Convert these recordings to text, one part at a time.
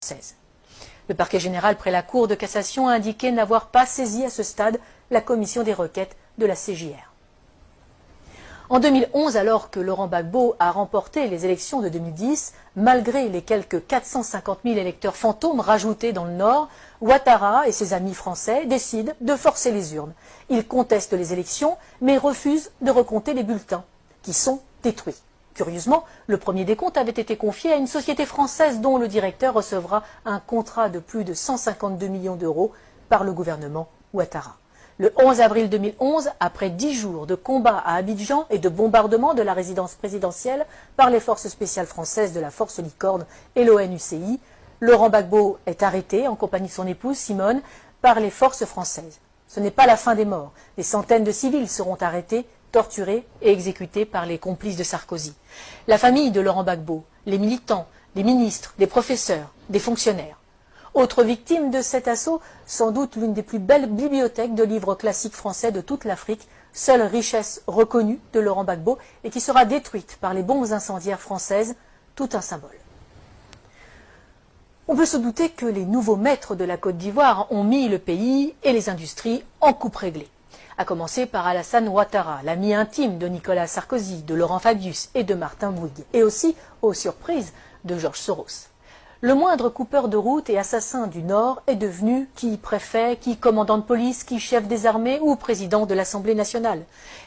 française. Le parquet général près la Cour de cassation a indiqué n'avoir pas saisi à ce stade la commission des requêtes de la CJR. En 2011, alors que Laurent Gbagbo a remporté les élections de 2010, malgré les quelques 450 000 électeurs fantômes rajoutés dans le Nord, Ouattara et ses amis français décident de forcer les urnes. Ils contestent les élections, mais refusent de recompter les bulletins, qui sont détruits. Curieusement, le premier décompte avait été confié à une société française dont le directeur recevra un contrat de plus de 152 millions d'euros par le gouvernement Ouattara. Le 11 avril 2011, après 10 jours de combats à Abidjan et de bombardement de la résidence présidentielle par les forces spéciales françaises de la Force Licorne et l'ONUCI, Laurent Gbagbo est arrêté en compagnie de son épouse Simone par les forces françaises. Ce n'est pas la fin des morts. Des centaines de civils seront arrêtés, torturés et exécutés par les complices de Sarkozy. La famille de Laurent Gbagbo, les militants, les ministres, des professeurs, des fonctionnaires. Autre victime de cet assaut, sans doute l'une des plus belles bibliothèques de livres classiques français de toute l'Afrique, seule richesse reconnue de Laurent Gbagbo et qui sera détruite par les bombes incendiaires françaises, tout un symbole. On peut se douter que les nouveaux maîtres de la Côte d'Ivoire ont mis le pays et les industries en coupe réglée. À commencer par Alassane Ouattara, l'ami intime de Nicolas Sarkozy, de Laurent Fabius et de Martin Bouygues, et aussi, aux surprises, de Georges Soros. Le moindre coupeur de route et assassin du Nord est devenu qui préfet, qui commandant de police, qui chef des armées ou président de l'Assemblée nationale.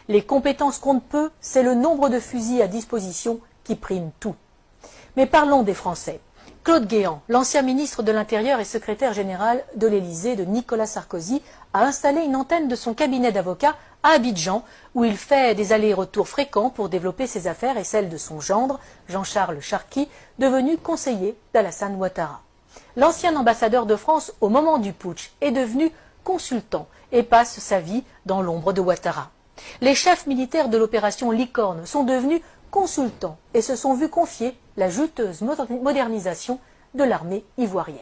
Les compétences comptent peu, c'est le nombre de fusils à disposition qui prime tout. Mais parlons des Français. Claude Guéant, l'ancien ministre de l'Intérieur et secrétaire général de l'Élysée de Nicolas Sarkozy, a installé une antenne de son cabinet d'avocat à Abidjan, où il fait des allers-retours fréquents pour développer ses affaires et celles de son gendre, Jean-Charles Charqui, devenu conseiller d'Alassane Ouattara. L'ancien ambassadeur de France au moment du putsch est devenu consultant et passe sa vie dans l'ombre de Ouattara. Les chefs militaires de l'opération Licorne sont devenus consultants et se sont vus confier la juteuse modernisation de l'armée ivoirienne.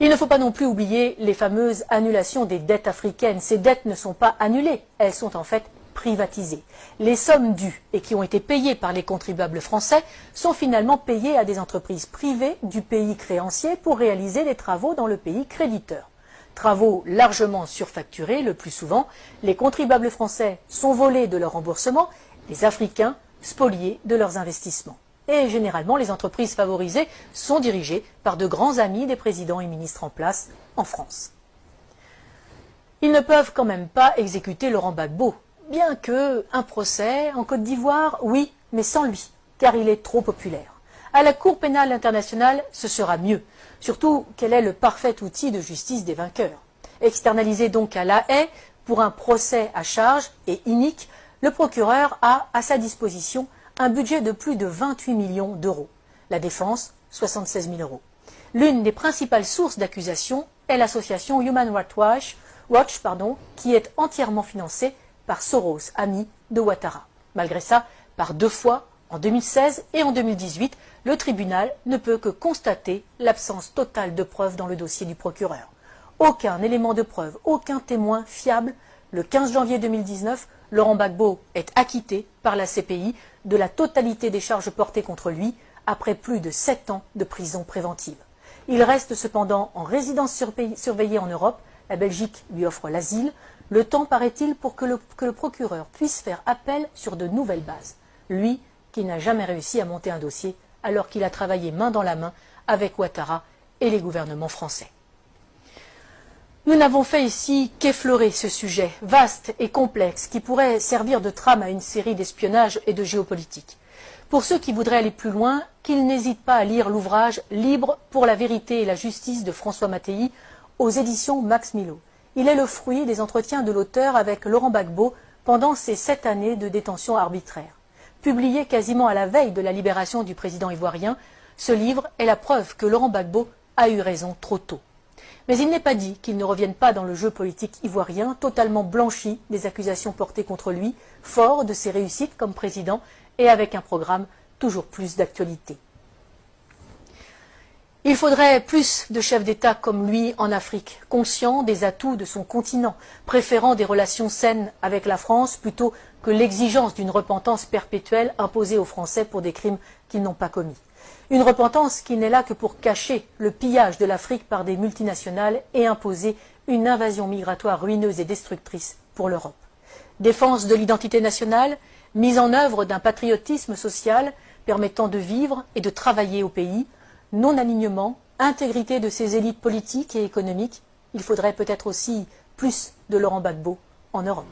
Il ne faut pas non plus oublier les fameuses annulations des dettes africaines. Ces dettes ne sont pas annulées, elles sont en fait privatisées. Les sommes dues et qui ont été payées par les contribuables français sont finalement payées à des entreprises privées du pays créancier pour réaliser des travaux dans le pays créditeur. Travaux largement surfacturés, le plus souvent, les contribuables français sont volés de leur remboursement, les Africains spoliés de leurs investissements. Et généralement, les entreprises favorisées sont dirigées par de grands amis des présidents et ministres en place en France. Ils ne peuvent quand même pas exécuter Laurent Gbagbo, bien qu'un procès en Côte d'Ivoire, oui, mais sans lui, car il est trop populaire. À la Cour pénale internationale, ce sera mieux, surtout qu'elle est le parfait outil de justice des vainqueurs. Externalisé donc à La Haye pour un procès à charge et inique, le procureur a à sa disposition un budget de plus de 28 millions d'euros. La défense, 76 000 euros. L'une des principales sources d'accusation est l'association Human Rights Watch, qui est entièrement financée par Soros, ami de Ouattara. Malgré ça, par 2 fois, en 2016 et en 2018, le tribunal ne peut que constater l'absence totale de preuves dans le dossier du procureur. Aucun élément de preuve, aucun témoin fiable. Le 15 janvier 2019, Laurent Gbagbo est acquitté par la CPI de la totalité des charges portées contre lui après plus de 7 ans de prison préventive. Il reste cependant en résidence surveillée en Europe. La Belgique lui offre l'asile. Le temps, paraît-il, pour que le procureur puisse faire appel sur de nouvelles bases. Lui qui n'a jamais réussi à monter un dossier alors qu'il a travaillé main dans la main avec Ouattara et les gouvernements français. Nous n'avons fait ici qu'effleurer ce sujet vaste et complexe qui pourrait servir de trame à une série d'espionnage et de géopolitique. Pour ceux qui voudraient aller plus loin, qu'ils n'hésitent pas à lire l'ouvrage « Libre pour la vérité et la justice » de François Mattei aux éditions Max Milo. Il est le fruit des entretiens de l'auteur avec Laurent Gbagbo pendant ces 7 années de détention arbitraire. Publié quasiment à la veille de la libération du président ivoirien, ce livre est la preuve que Laurent Gbagbo a eu raison trop tôt. Mais il n'est pas dit qu'il ne revienne pas dans le jeu politique ivoirien, totalement blanchi des accusations portées contre lui, fort de ses réussites comme président et avec un programme toujours plus d'actualité. Il faudrait plus de chefs d'État comme lui en Afrique, conscients des atouts de son continent, préférant des relations saines avec la France plutôt que l'exigence d'une repentance perpétuelle imposée aux Français pour des crimes qu'ils n'ont pas commis. Une repentance qui n'est là que pour cacher le pillage de l'Afrique par des multinationales et imposer une invasion migratoire ruineuse et destructrice pour l'Europe. Défense de l'identité nationale, mise en œuvre d'un patriotisme social permettant de vivre et de travailler au pays, non-alignement, intégrité de ses élites politiques et économiques. Il faudrait peut-être aussi plus de Laurent Gbagbo en Europe.